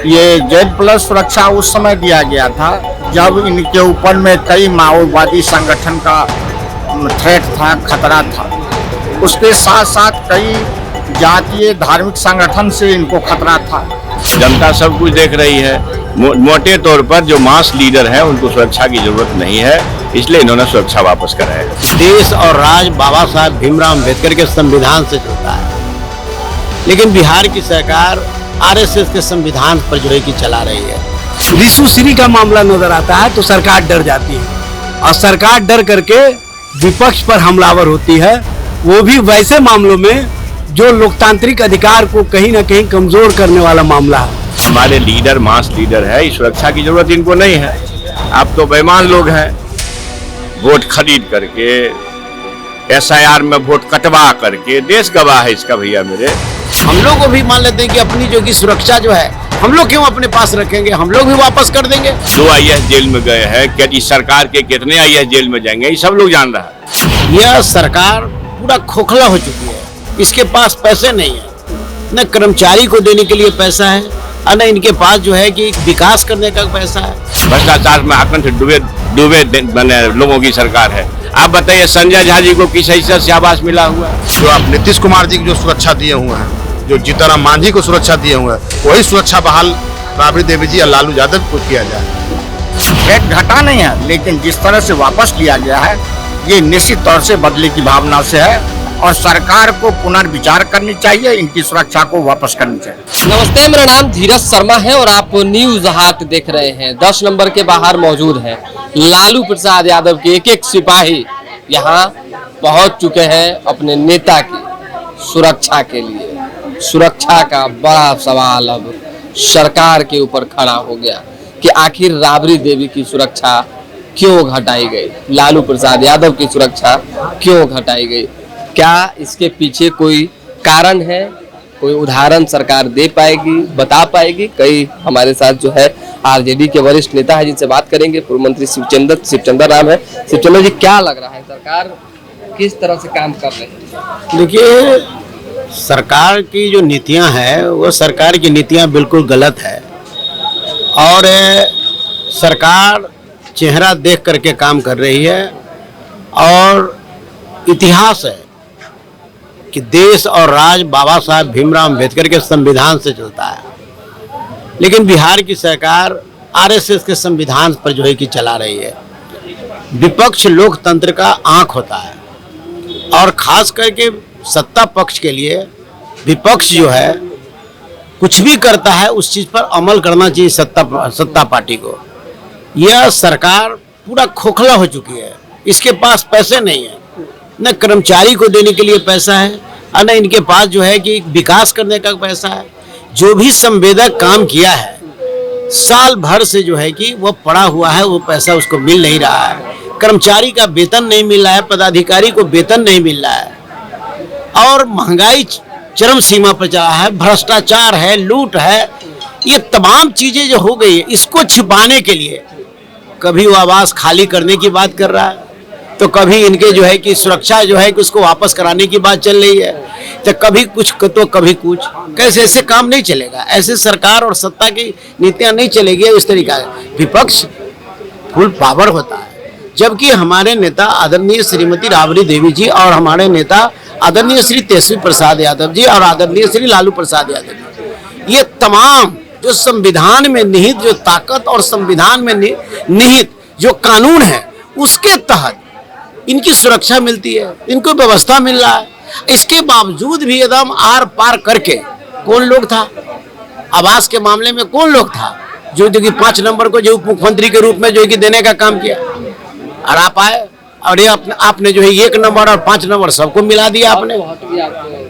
ये Z+ सुरक्षा उस समय दिया गया था जब इनके ऊपर में कई माओवादी संगठन का थ्रेट था, खतरा था। उसके साथ साथ कई जातीय धार्मिक संगठन से इनको खतरा था। जनता सब कुछ देख रही है। मोटे तौर पर जो मास लीडर है उनको सुरक्षा की जरूरत नहीं है, इसलिए इन्होंने सुरक्षा वापस करा है। देश और राज बाबा साहब भीमराव अम्बेडकर के संविधान से चलता है, लेकिन बिहार की सरकार RSS के संविधान पर जो है कि चला रही है। विश्वश्री का मामला नजर आता है तो सरकार डर जाती है और सरकार डर करके विपक्ष पर हमलावर होती है, वो भी वैसे मामलों में जो लोकतांत्रिक अधिकार को कहीं ना कहीं कमजोर करने वाला मामला है। हमारे लीडर मास लीडर है, इस सुरक्षा की जरूरत इनको नहीं है। आप तो बेईमान लोग हैं, वोट खरीद करके SIR में वोट कटवा करके देश गवाह है इसका। भैया मेरे, हम लोग को भी मान लेते हैं कि अपनी जो की सुरक्षा जो है हम लोग क्यों अपने पास रखेंगे, हम लोग भी वापस कर देंगे। 2 IAS जेल में गए हैं, क्या इस सरकार के कितने IAS जेल में जाएंगे ये सब लोग जान रहा है। यह सरकार पूरा खोखला हो चुकी है, इसके पास पैसे नहीं है, न कर्मचारी को देने के लिए पैसा है और न इनके पास जो है कि विकास करने का पैसा है। भ्रष्टाचार में आकंठ डूबे बने लोगों की सरकार है। आप बताइए संजय झा जी को किस हैसियत से आवास मिला हुआ है? जो आप नीतीश कुमार जी को जो सुरक्षा दिए हुए हैं, जो जीतनराम मांझी को सुरक्षा दिए हुए हैं, वही सुरक्षा बहाल राबड़ी देवी जी और लालू यादव को किया जाए। रेट घटा नहीं है, लेकिन जिस तरह से वापस लिया गया है ये निश्चित तौर से बदले की भावना से है और सरकार को पुनर्विचार करनी चाहिए, इनकी सुरक्षा को वापस करनी चाहिए। नमस्ते, मेरा नाम धीरज शर्मा है और आप न्यूज हाट देख रहे हैं। 10 नंबर के बाहर मौजूद है लालू प्रसाद यादव के एक सिपाही यहाँ पहुँच चुके हैं अपने नेता की सुरक्षा के लिए। सुरक्षा का बड़ा सवाल अब सरकार के ऊपर खड़ा हो गया कि आखिर राबड़ी देवी की सुरक्षा क्यों घटाई गई, लालू प्रसाद यादव की सुरक्षा क्यों घटाई गई। क्या इसके पीछे कोई कारण है, कोई उदाहरण सरकार दे पाएगी, बता पाएगी? कई हमारे साथ जो है RJD के वरिष्ठ नेता है जिनसे बात करेंगे। पूर्व मंत्री शिवचंद्र राम है। शिवचंद्र जी, क्या लग रहा है सरकार किस तरह से काम कर रही है? देखिए, सरकार की जो नीतियां हैं वो सरकार की नीतियां बिल्कुल गलत है और सरकार चेहरा देख करके काम कर रही है और इतिहास है कि देश और राज बाबा साहब भीमराव अम्बेडकर के संविधान से चलता है, लेकिन बिहार की सरकार RSS के संविधान पर जो है कि चला रही है। विपक्ष लोकतंत्र का आंख होता है और खास करके सत्ता पक्ष के लिए विपक्ष जो है कुछ भी करता है उस चीज पर अमल करना चाहिए सत्ता पार्टी को। यह सरकार पूरा खोखला हो चुकी है, इसके पास पैसे नहीं है, न कर्मचारी को देने के लिए पैसा है और न इनके पास जो है कि विकास करने का पैसा है। जो भी संवेदक काम किया है साल भर से जो है कि वो पड़ा हुआ है, वो पैसा उसको मिल नहीं रहा है। कर्मचारी का वेतन नहीं मिल रहा है, पदाधिकारी को वेतन नहीं मिल रहा है और महंगाई चरम सीमा पर चला है, भ्रष्टाचार है, लूट है। ये तमाम चीजें जो हो गई है, इसको छिपाने के लिए कभी वो आवास खाली करने की बात कर रहा है तो कभी इनके जो है कि सुरक्षा जो है कि उसको वापस कराने की बात चल रही है, तो कभी कुछ तो कभी कुछ। कैसे ऐसे काम नहीं चलेगा, ऐसे सरकार और सत्ता की नीतियां नहीं चलेगी। इस तरीका विपक्ष फुल पावर होता है, जबकि हमारे नेता आदरणीय श्रीमती राबड़ी देवी जी और हमारे नेता आदरणीय श्री तेजस्वी प्रसाद यादव जी और आदरणीय श्री लालू प्रसाद यादव जी, ये तमाम जो संविधान में निहित जो ताकत और संविधान में निहित जो कानून है उसके तहत इनकी सुरक्षा मिलती है, इनको व्यवस्था मिल रहा है। इसके बावजूद भी एकदम आर पार करके कौन लोग था आवास के मामले में, कौन लोग था जो कि 5 नंबर को जो उप मुख्यमंत्री के रूप में जो है कि देने का काम किया और आप आए और ये आपने जो है 1 नंबर और 5 नंबर सबको मिला दिया आपने।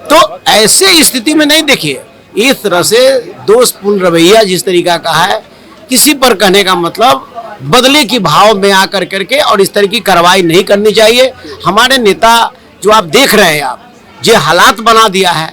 तो ऐसे स्थिति में नहीं, देखिए इस तरह से दोषपूर्ण रवैया जिस तरीका का है, किसी पर कहने का मतलब बदले की भाव में आकर करके और इस तरह की कार्रवाई नहीं करनी चाहिए। हमारे नेता जो आप देख रहे हैं, आप जो हालात बना दिया है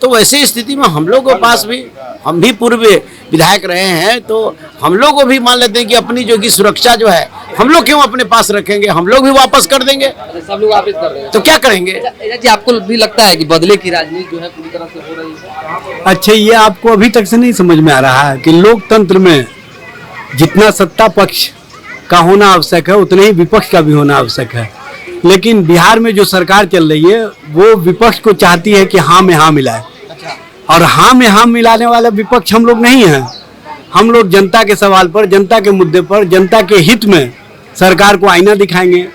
तो वैसी स्थिति में हम लोग के पास भी, हम भी पूर्व विधायक रहे हैं, तो हम लोग को भी मान लेते हैं कि अपनी जो की सुरक्षा जो है हम लोग क्यों अपने पास रखेंगे, हम लोग भी वापस कर देंगे। सब लोग वापस कर रहे हैं तो क्या करेंगे? जी, आपको भी लगता है कि बदले की राजनीति जो है पूरी तरह से हो रही है? अच्छा, ये आपको अभी तक से नहीं समझ में आ रहा है कि लोकतंत्र में जितना सत्ता पक्ष का होना आवश्यक है उतना ही विपक्ष का भी होना आवश्यक है। लेकिन बिहार में जो सरकार चल रही है वो विपक्ष को चाहती है कि हाँ में हाँ मिलाए, और हाँ में हाँ मिलाने वाला विपक्ष हम लोग नहीं हैं। हम लोग जनता के सवाल पर, जनता के मुद्दे पर, जनता के हित में सरकार को आईना दिखाएंगे,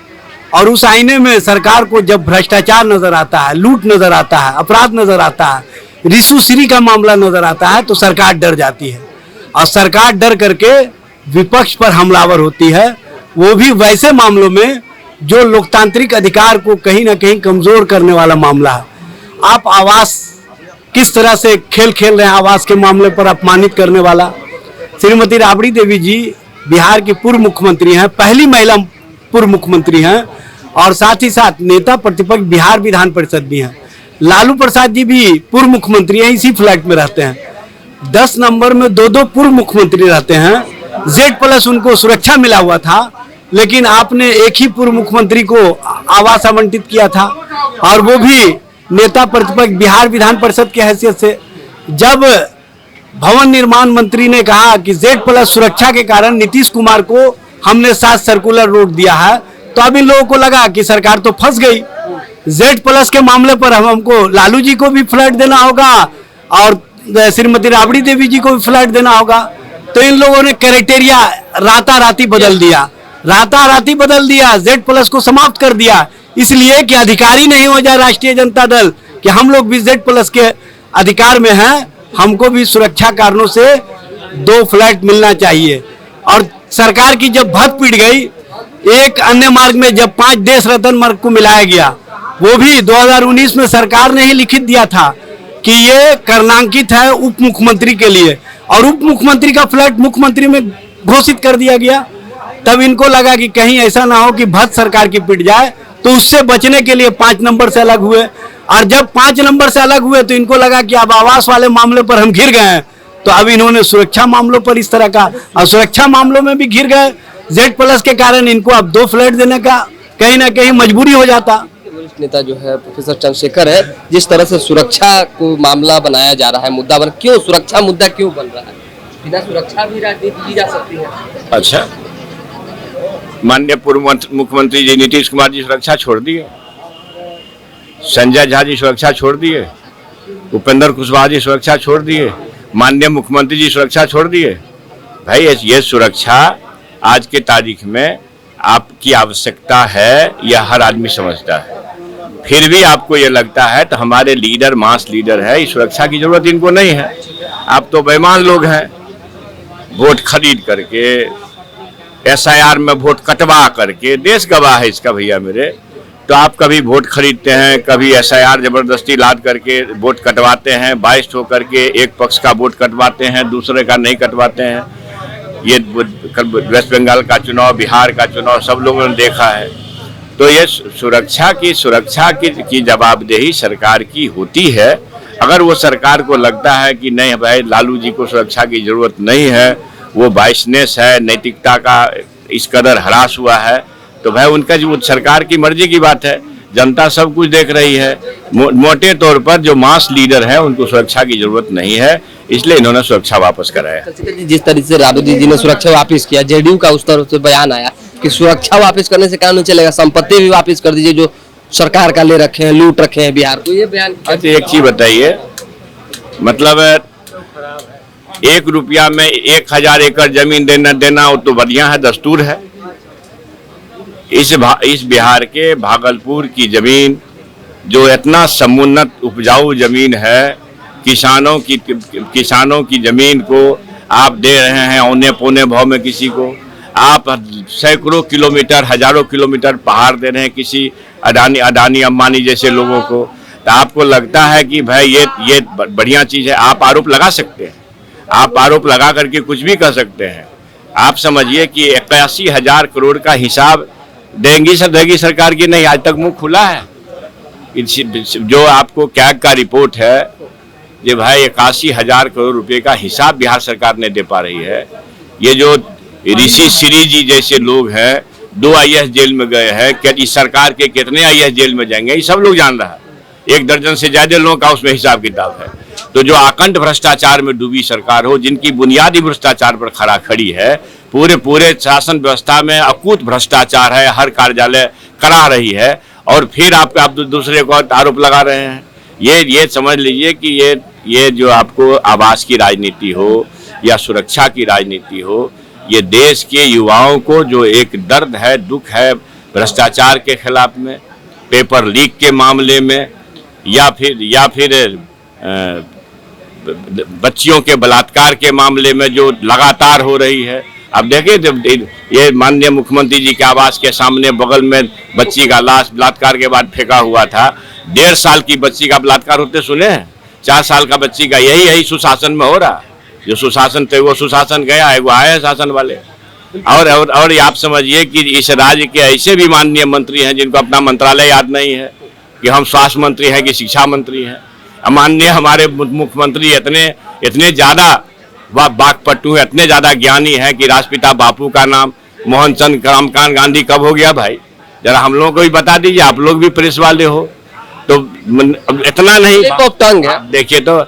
और उस आईने में सरकार को जब भ्रष्टाचार नजर आता है, लूट नजर आता है, अपराध नजर आता है, रिश्वतखोरी का मामला नजर आता है, तो सरकार डर जाती है और सरकार डर करके विपक्ष पर हमलावर होती है, वो भी वैसे मामलों में जो लोकतांत्रिक अधिकार को कहीं ना कहीं कमजोर करने वाला मामला है। आप आवास किस तरह से खेल खेल रहे हैं, आवास के मामले पर अपमानित करने वाला। श्रीमती राबड़ी देवी जी बिहार की पूर्व मुख्यमंत्री हैं, पहली महिला पूर्व मुख्यमंत्री हैं, और साथ ही साथ नेता प्रतिपक्ष बिहार विधान परिषद भी हैं। लालू प्रसाद जी भी पूर्व मुख्यमंत्री हैं, इसी फ्लैट में रहते हैं। 10 नंबर में 2 पूर्व मुख्यमंत्री रहते हैं। Z+ उनको सुरक्षा मिला हुआ था, लेकिन आपने एक ही पूर्व मुख्यमंत्री को आवास आवंटित किया था, और वो भी नेता प्रतिपक्ष बिहार विधान परिषद की हैसियत से। जब भवन निर्माण मंत्री ने कहा कि Z+ सुरक्षा के कारण नीतीश कुमार को हमने 7 सर्कुलर रोक दिया है, तो अब इन लोगों को लगा कि सरकार तो फंस गई। Z+ के मामले पर हमको लालू जी को भी फ्लैट देना होगा और श्रीमती राबड़ी देवी जी को भी फ्लैट देना होगा। तो इन लोगों ने क्राइटेरिया राताराती बदल दिया, Z+ को समाप्त कर दिया, इसलिए कि अधिकारी नहीं हो जाए राष्ट्रीय जनता दल कि हम लोग भी Z+ के अधिकार में हैं, हमको भी सुरक्षा कारणों से 2 फ्लैट मिलना चाहिए। और सरकार की जब भत पीट गई, एक अन्य मार्ग में जब 5 देश रत्न मार्ग को मिलाया गया, वो भी 2019 में सरकार ने ही लिखित दिया था कि ये कर्णांकित है उप मुख्यमंत्री के लिए, और उप मुख्यमंत्री का फ्लैट मुख्यमंत्री में घोषित कर दिया गया। तब इनको लगा कि कहीं ऐसा ना हो कि भत सरकार की पिट जाए, तो उससे बचने के लिए 5 नंबर से अलग हुए। और जब 5 नंबर से अलग हुए तो इनको लगा कि अब आवास वाले मामले पर हम घिर गए हैं, तो अब इन्होंने सुरक्षा मामलों पर इस तरह का, और सुरक्षा मामलों में भी घिर गए। Z+ के कारण इनको अब 2 फ्लैट देने का कहीं ना कहीं मजबूरी हो जाता। वरिष्ठ नेता जो है प्रोफेसर चंद्रशेखर है, जिस तरह से सुरक्षा को मामला बनाया जा रहा है, मुद्दा बन, क्यों सुरक्षा मुद्दा क्यों बन रहा है? बिना सुरक्षा भी राजनीति की जा सकती है। अच्छा, माननीय पूर्व मुख्यमंत्री जी नीतीश कुमार जी सुरक्षा छोड़ दिए, संजय झा जी सुरक्षा छोड़ दिए, उपेंद्र कुशवाहा जी सुरक्षा छोड़ दिए, माननीय मुख्यमंत्री जी सुरक्षा छोड़ दिए। भाई ये सुरक्षा आज के तारीख में आपकी आवश्यकता है, यह हर आदमी समझता है। फिर भी आपको ये लगता है तो हमारे लीडर मास लीडर है, इस सुरक्षा की जरूरत इनको नहीं है। आप तो बेईमान लोग हैं, वोट खरीद करके, SIR में वोट कटवा करके, देश गवाह है इसका भैया मेरे। तो आप कभी वोट खरीदते हैं, कभी SIR जबरदस्ती लाद करके वोट कटवाते हैं, बाइस्ट होकर के एक पक्ष का वोट कटवाते हैं, दूसरे का नहीं कटवाते हैं। ये वेस्ट बंगाल का चुनाव, बिहार का चुनाव सब लोगों ने देखा है। तो ये सुरक्षा की जवाबदेही सरकार की होती है। अगर वो सरकार को लगता है कि नहीं भाई लालू जी को सुरक्षा की जरूरत नहीं है, वो बाइसनेस है, नैतिकता का इस कदर हरास हुआ है, तो भाई उनका जो सरकार की मर्जी की बात है, जनता सब कुछ देख रही है। मोटे तौर पर जो मास लीडर है उनको सुरक्षा की जरूरत नहीं है, इसलिए इन्होंने सुरक्षा वापस कराया। जिस तरह से राबड़ी जी ने सुरक्षा वापस किया, JDU का उस तरह से बयान आया कि सुरक्षा वापस करने से काम नहीं चलेगा, संपत्ति भी वापस कर दीजिए जो सरकार का ले रखे हैं, लूट रखे हैं बिहार को। ये बयान अच्छा, एक चीज बताइए, मतलब 1 रुपया में 1000 एकड़ जमीन देना वो तो बढ़िया है, दस्तूर है। इस बिहार के भागलपुर की जमीन जो इतना समुन्नत उपजाऊ जमीन है, किसानों की जमीन को आप दे रहे हैं औने पौने भाव में किसी को। आप सैकड़ों किलोमीटर, हजारों किलोमीटर पहाड़ दे रहे हैं किसी अडानी अंबानी जैसे लोगों को। तो आपको लगता है कि भाई ये बढ़िया चीज़ है। आप आरोप लगा सकते हैं, आप आरोप लगा करके कुछ भी कर सकते हैं। आप समझिए कि 81,000 करोड़ का हिसाब देंगी सरकार की नहीं, आज तक मुंह खुला है। जो आपको कैग का रिपोर्ट है ये भाई 81,000 करोड़ रुपए का हिसाब बिहार सरकार ने दे पा रही है। ये जो ऋषि श्री जी जैसे लोग हैं, 2 IAS जेल में गए हैं, क्या इस सरकार के कितने IAS जेल में जाएंगे ये सब लोग जान रहा है। 1 दर्जन से ज्यादा लोगों का उसमें हिसाब किताब है। तो जो आकंठ भ्रष्टाचार में डूबी सरकार हो, जिनकी बुनियादी भ्रष्टाचार पर खड़ी है, पूरे शासन व्यवस्था में अकूत भ्रष्टाचार है, हर कार्यालय करा रही है, और फिर आप दूसरे को आरोप लगा रहे हैं। ये समझ लीजिए कि ये जो आपको आवास की राजनीति हो या सुरक्षा की राजनीति हो, ये देश के युवाओं को जो एक दर्द है, दुख है भ्रष्टाचार के खिलाफ में, पेपर लीक के मामले में, या फिर बच्चियों के बलात्कार के मामले में जो लगातार हो रही है। अब देखिए, जब ये माननीय मुख्यमंत्री जी के आवास के सामने बगल में बच्ची का लाश बलात्कार के बाद फेंका हुआ था। 1.5 साल की बच्ची का बलात्कार होते सुने हैं? 4 साल का बच्ची का यही सुशासन में हो रहा। जो सुशासन थे वो सुशासन गया है, वो आए शासन वाले। और आप समझिए कि इस राज्य के ऐसे भी माननीय मंत्री हैं जिनको अपना मंत्रालय याद नहीं है कि हम स्वास्थ्य मंत्री हैं कि शिक्षा मंत्री हैं। माननीय हमारे मुख्यमंत्री इतने ज़्यादा वाकपटु है, इतने ज़्यादा ज्ञानी है कि राष्ट्रपिता बापू का नाम मोहनचंद करमचंद गांधी कब हो गया भाई? जरा हम लोगों को भी बता दीजिए, आप लोग भी प्रेस वाले हो। तो इतना नहीं, स्लिप ऑफ टंग है। देखिए, तो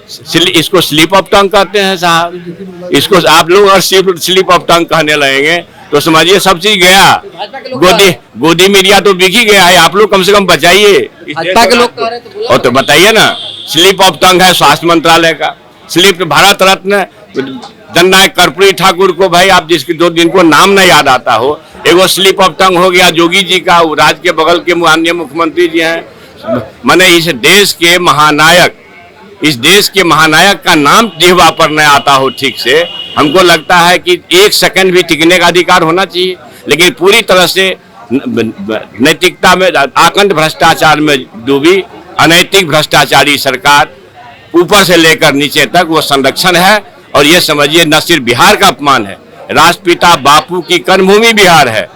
इसको स्लिप ऑफ टंग कहते हैं साहब। इसको आप लोग और स्लिप ऑफ टंग कहने लगेंगे तो समझिए सब चीज गया। गोदी मीडिया तो बिक ही गया है। आप लोग कम से कम बचाइए। और तो बताइए ना, स्लिप ऑफ टंग है स्वास्थ्य मंत्रालय का। स्लिप भारत रत्न जननायक कर्पूरी ठाकुर को, भाई आप जिसके 2 दिन को नाम न याद आता हो, एगो स्लिप ऑफ टंग हो गया जोगी जी का। राज्य के बगल के माननीय मुख्यमंत्री जी हैं। मैंने इस देश के महानायक का नाम जिह्वा पर न आता हो ठीक से, हमको लगता है कि 1 सेकंड भी टिकने का अधिकार होना चाहिए। लेकिन पूरी तरह से नैतिकता में आकंठ भ्रष्टाचार में डूबी अनैतिक भ्रष्टाचारी सरकार, ऊपर से लेकर नीचे तक वो संरक्षण है। और ये समझिए, न सिर्फ बिहार का अपमान है, राष्ट्रपिता बापू की कर्मभूमि बिहार है।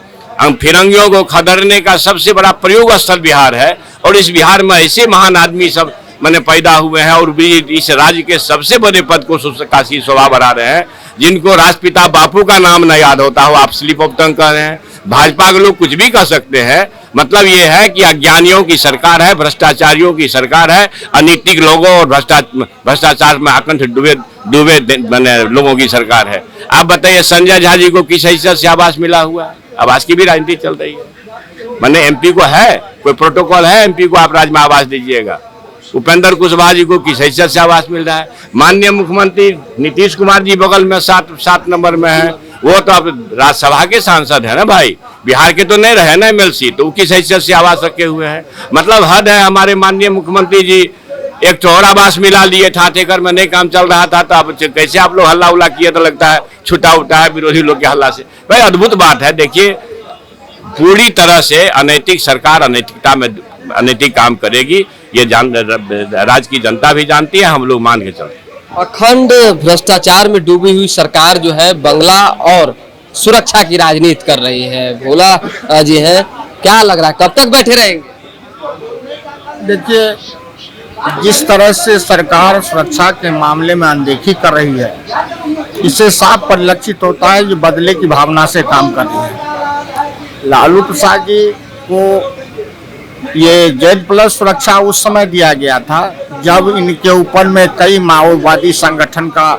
हम फिरंगियों को खदेड़ने का सबसे बड़ा प्रयोग स्थल बिहार है। और इस बिहार में ऐसे महान आदमी सब मैंने पैदा हुए हैं और भी इस राज्य के सबसे बड़े पद को काशी शोभा बढ़ा रहे हैं, जिनको राष्ट्रपिता बापू का नाम न याद होता हो, आप स्लिप ऑफ टंग कर रहे हैं। भाजपा के लोग कुछ भी कर सकते हैं। मतलब ये है कि अज्ञानियों की सरकार है, भ्रष्टाचारियों की सरकार है, अनैतिक लोगों और भ्रष्टाचार में आकंठ डूबे लोगों की सरकार है। आप बताइए, संजय झा जी को किस हैसियत से आवास मिला हुआ है? आवास की भी राजनीति चल रही है। मैंने MP को है, कोई प्रोटोकॉल है MP को आप राज्य में आवास दीजिएगा? उपेंद्र कुशवाहा जी को किस हैसियत से आवास मिल रहा है? माननीय मुख्यमंत्री नीतीश कुमार जी बगल में 7 नंबर में है, वो तो अब राज्यसभा के सांसद है ना भाई, बिहार के तो नहीं रहे ना MLC, तो किस हैसियत से आवास रखे हुए हैं? मतलब हद है। हमारे माननीय मुख्यमंत्री जी एक चौहरा आवास मिला लिए, ठाठेकर में नहीं काम चल रहा था, तो अब कैसे आप लोग हल्ला उल्ला किए? तो लगता है छुट्टा उठा है विरोधी लोग के हल्ला से। भाई अद्भुत बात है। देखिए, पूरी तरह से अनैतिक सरकार अनैतिकता में अनैतिक काम करेगी, ये राज्य की जनता भी जानती है, हम लोग मान के चलते हैं। अखंड भ्रष्टाचार में डूबी हुई सरकार जो है बंगला और सुरक्षा की राजनीति कर रही है। भोला जी हैं, क्या लग रहा है कब तक बैठे रहेंगे? देखिए, जिस तरह से सरकार सुरक्षा के मामले में अनदेखी कर रही है, इससे साफ परिलक्षित होता है ये बदले की भावना से काम कर रही है। लालू प्रसाद जी को ये Z+ सुरक्षा उस समय दिया गया था जब इनके ऊपर में कई माओवादी संगठन का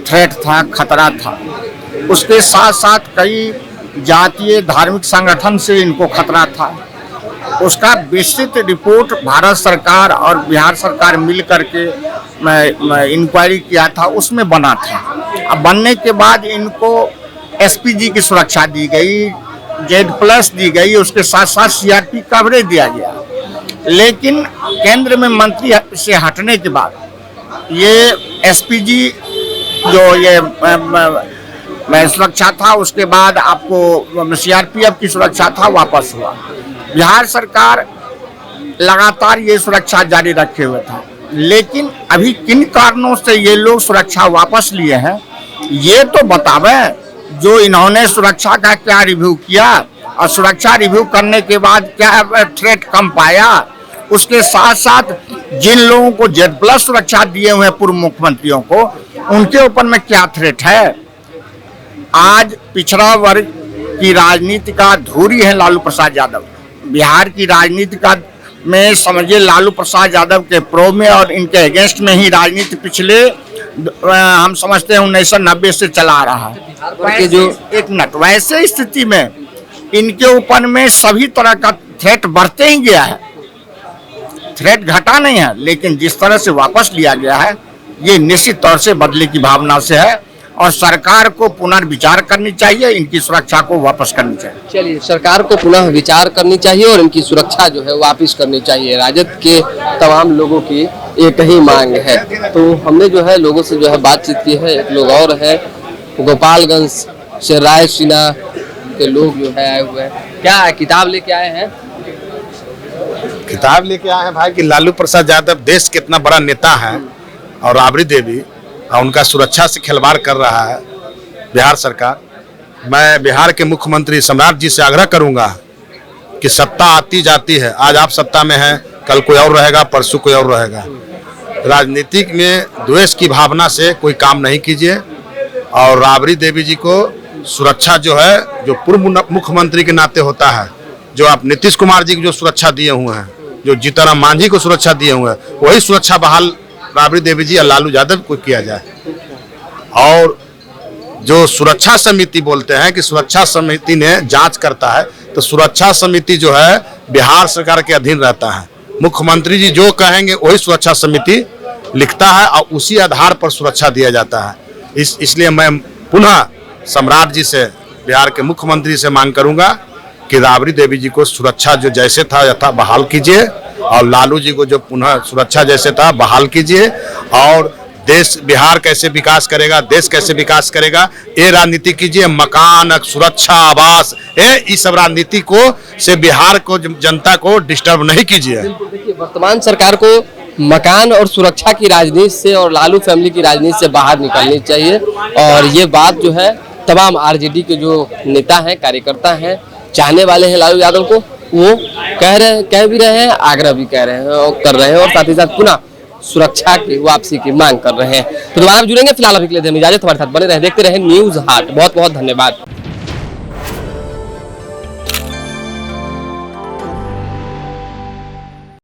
थ्रेट था, खतरा था। उसके साथ साथ कई जातीय धार्मिक संगठन से इनको खतरा था। उसका विस्तृत रिपोर्ट भारत सरकार और बिहार सरकार मिल करके इंक्वायरी किया था, उसमें बना था। अब बनने के बाद इनको SPG की सुरक्षा दी गई, Z+ दी गई, उसके साथ साथ CRP कवरेज दिया गया। लेकिन केंद्र में मंत्री से हटने के बाद ये SPG जो ये सुरक्षा था, उसके बाद आपको CRPF की सुरक्षा था, वापस हुआ। बिहार सरकार लगातार ये सुरक्षा जारी रखे हुए था। लेकिन अभी किन कारणों से ये लोग सुरक्षा वापस लिए हैं, ये तो बतावें। जो इन्होंने सुरक्षा का क्या रिव्यू किया और सुरक्षा रिव्यू करने के बाद क्या थ्रेट कम पाया, उसके साथ साथ जिन लोगों को Z+ सुरक्षा दिए हुए हैं पूर्व मुख्यमंत्रियों को, उनके ऊपर में क्या थ्रेट है? आज पिछड़ा वर्ग की राजनीति का धुरी है लालू प्रसाद यादव। बिहार की राजनीति का में समझिए लालू प्रसाद यादव के प्रो में और इनके अगेंस्ट में ही राजनीति पिछले हम समझते हैं 1990 से चला रहा है। जो एक मिनट, वैसे स्थिति में इनके ऊपर में सभी तरह का थ्रेट बढ़ते ही गया है, थ्रेट घटा नहीं है। लेकिन जिस तरह से वापस लिया गया है, ये निश्चित तौर से बदले की भावना से है और सरकार को पुनर्विचार करनी चाहिए, इनकी सुरक्षा को वापस करनी चाहिए। चलिए, सरकार को पुनः विचार करनी चाहिए और इनकी सुरक्षा जो है वापस करनी चाहिए। राजद के तमाम लोगों की एक ही मांग है। तो हमने जो है लोगों से जो है बातचीत की है। एक लोग और है, गोपालगंज से रायसीना के लोग जो है आए हुए हैं। क्या किताब लेके आए हैं? किताब लेके आए हैं भाई कि लालू प्रसाद यादव देश के इतना बड़ा नेता है और राबड़ी देवी और उनका सुरक्षा से खिलवाड़ कर रहा है बिहार सरकार। मैं बिहार के मुख्यमंत्री सम्राट जी से आग्रह करूंगा कि सत्ता आती जाती है, आज आप सत्ता में हैं, कल कोई और रहेगा, परसों कोई और रहेगा। राजनीतिक में द्वेष की भावना से कोई काम नहीं कीजिए और राबड़ी देवी जी को सुरक्षा जो है, जो पूर्व मुख्यमंत्री के नाते होता है, जो आप नीतीश कुमार जी को जो सुरक्षा दिए हुए हैं, जो जीतन मांझी को सुरक्षा दिए हुए हैं, वही सुरक्षा बहाल राबड़ी देवी जी और लालू यादव को किया जाए। और जो सुरक्षा समिति बोलते हैं कि सुरक्षा समिति ने जांच करता है, तो सुरक्षा समिति जो है बिहार सरकार के अधीन रहता है। मुख्यमंत्री जी जो कहेंगे वही सुरक्षा समिति लिखता है और उसी आधार पर सुरक्षा दिया जाता है। इसलिए मैं पुनः सम्राट जी से, बिहार के मुख्यमंत्री से मांग करूंगा कि राबड़ी देवी जी को सुरक्षा जो जैसे था यथा बहाल कीजिए और लालू जी को जो पुनः सुरक्षा जैसे था बहाल कीजिए। और देश, बिहार कैसे विकास करेगा, देश कैसे विकास करेगा, ये राजनीति कीजिए। मकान, सुरक्षा, आवास, ये सब राजनीति को से बिहार को, जनता को डिस्टर्ब नहीं कीजिए। देखिए, वर्तमान सरकार को मकान और सुरक्षा की राजनीति से और लालू फैमिली की राजनीति से बाहर निकलनी चाहिए। और ये बात जो है तमाम आरजेडी के जो नेता हैं, कार्यकर्ता हैं, चाहने वाले हैं लालू यादव को, वो कह भी रहे हैं, आग्रह भी कर रहे हैं और साथ ही साथ पुनः सुरक्षा की वापसी की मांग कर रहे हैं। तो दोबारा जुड़ेंगे, फिलहाल अभी के लिए इजाजत। हमारे साथ बने रहे, देखते रहे न्यूज़ हाट। बहुत बहुत धन्यवाद।